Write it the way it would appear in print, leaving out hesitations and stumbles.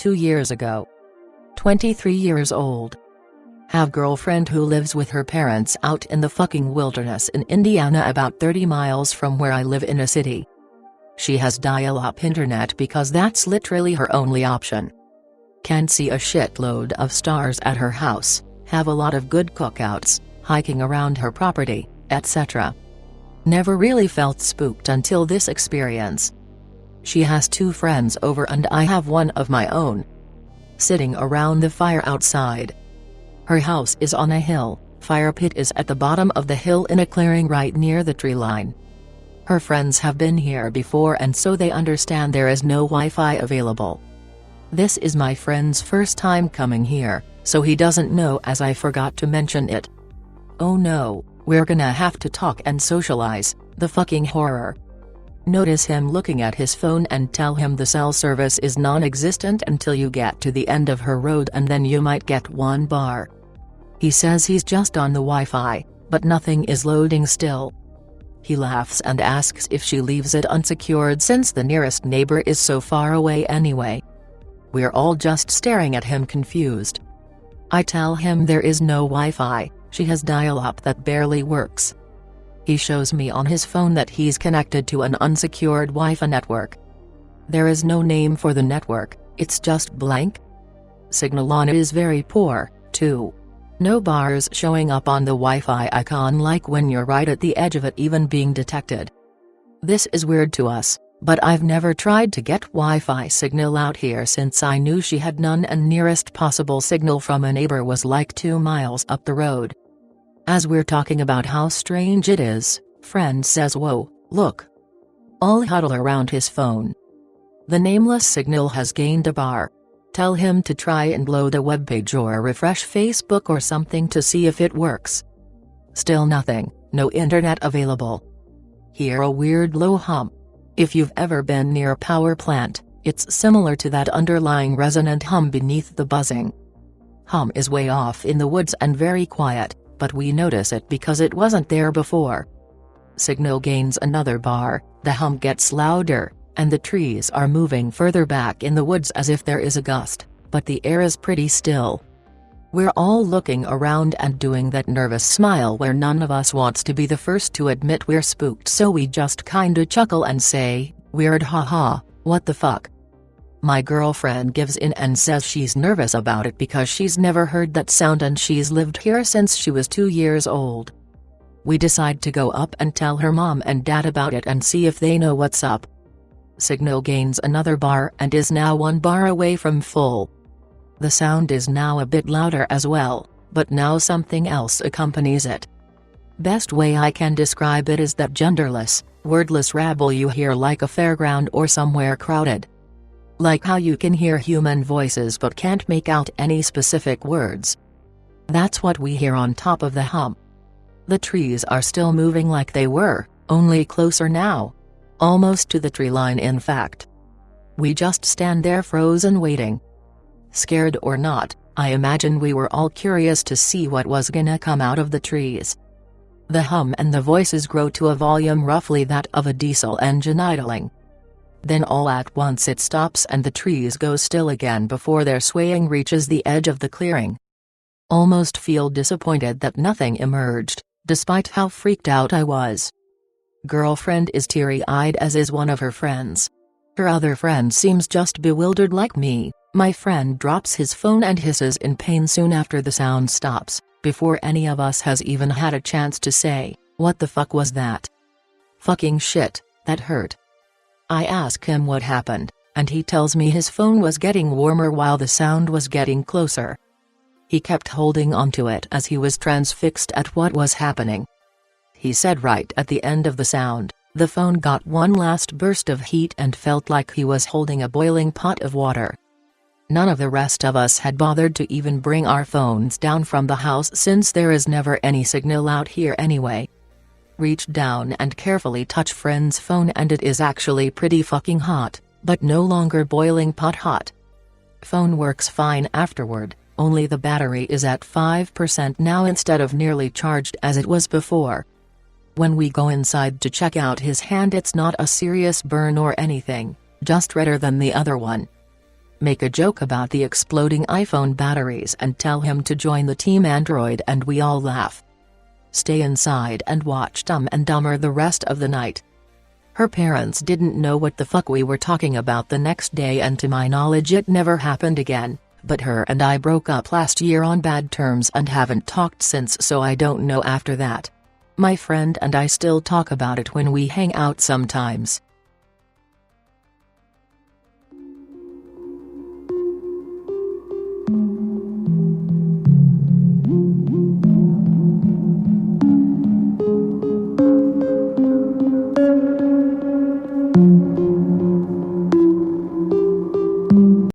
2 years ago. 23 years old. Have girlfriend who lives with her parents out in the fucking wilderness in Indiana about 30 miles from where I live in a city. She has dial-up internet because that's literally her only option. Can see a shitload of stars at her house, have a lot of good cookouts, hiking around her property, etc. Never really felt spooked until this experience. She has 2 friends over and I have one of my own. Sitting around the fire outside. Her house is on a hill, fire pit is at the bottom of the hill in a clearing right near the tree line. Her friends have been here before and so they understand there is no Wi-Fi available. This is my friend's first time coming here, so he doesn't know as I forgot to mention it. Oh no, we're gonna have to talk and socialize, the fucking horror. Notice him looking at his phone and tell him the cell service is non-existent until you get to the end of her road and then you might get 1 bar. He says he's just on the Wi-Fi, but nothing is loading still. He laughs and asks if she leaves it unsecured since the nearest neighbor is so far away anyway. We're all just staring at him confused. I tell him there is no Wi-Fi, she has dial-up that barely works. He shows me on his phone that he's connected to an unsecured Wi-Fi network. There is no name for the network, it's just blank. Signal on it is very poor, too. No bars showing up on the Wi-Fi icon like when you're right at the edge of it even being detected. This is weird to us, but I've never tried to get Wi-Fi signal out here since I knew she had none and nearest possible signal from a neighbor was like 2 miles up the road. As we're talking about how strange it is, friend says whoa, look. All huddle around his phone. The nameless signal has gained a bar. Tell him to try and load a webpage or refresh Facebook or something to see if it works. Still nothing, no internet available. Hear a weird low hum. If you've ever been near a power plant, it's similar to that underlying resonant hum beneath the buzzing. Hum is way off in the woods and very quiet, but we notice it because it wasn't there before. Signal gains another bar, the hum gets louder, and the trees are moving further back in the woods as if there is a gust, but the air is pretty still. We're all looking around and doing that nervous smile where none of us wants to be the first to admit we're spooked, so we just kinda chuckle and say, weird haha, what the fuck. My girlfriend gives in and says she's nervous about it because she's never heard that sound and she's lived here since she was 2 years old. We decide to go up and tell her mom and dad about it and see if they know what's up. Signal gains another bar and is now 1 bar away from full. The sound is now a bit louder as well, but now something else accompanies it. Best way I can describe it is that genderless, wordless rabble you hear like a fairground or somewhere crowded. Like how you can hear human voices but can't make out any specific words. That's what we hear on top of the hum. The trees are still moving like they were, only closer now. Almost to the tree line in fact. We just stand there frozen waiting. Scared or not, I imagine we were all curious to see what was gonna come out of the trees. The hum and the voices grow to a volume roughly that of a diesel engine idling. Then all at once it stops and the trees go still again before their swaying reaches the edge of the clearing. Almost feel disappointed that nothing emerged, despite how freaked out I was. Girlfriend is teary-eyed as is one of her friends. Her other friend seems just bewildered like me. My friend drops his phone and hisses in pain soon after the sound stops, before any of us has even had a chance to say, what the fuck was that? Fucking shit, that hurt. I ask him what happened, and he tells me his phone was getting warmer while the sound was getting closer. He kept holding onto it as he was transfixed at what was happening. He said right at the end of the sound, the phone got one last burst of heat and felt like he was holding a boiling pot of water. None of the rest of us had bothered to even bring our phones down from the house since there is never any signal out here anyway. Reach down and carefully touch friend's phone and it is actually pretty fucking hot, but no longer boiling pot hot. Phone works fine afterward, only the battery is at 5% now instead of nearly charged as it was before. When we go inside to check out his hand, it's not a serious burn or anything, just redder than the other one. make a joke about the exploding iPhone batteries and tell him to join the Team Android, and we all laugh. Stay inside and watch Dumb and Dumber the rest of the night. Her parents didn't know what the fuck we were talking about the next day, and to my knowledge it never happened again, but her and I broke up last year on bad terms and haven't talked since, so I don't know after that. My friend and I still talk about it when we hang out sometimes.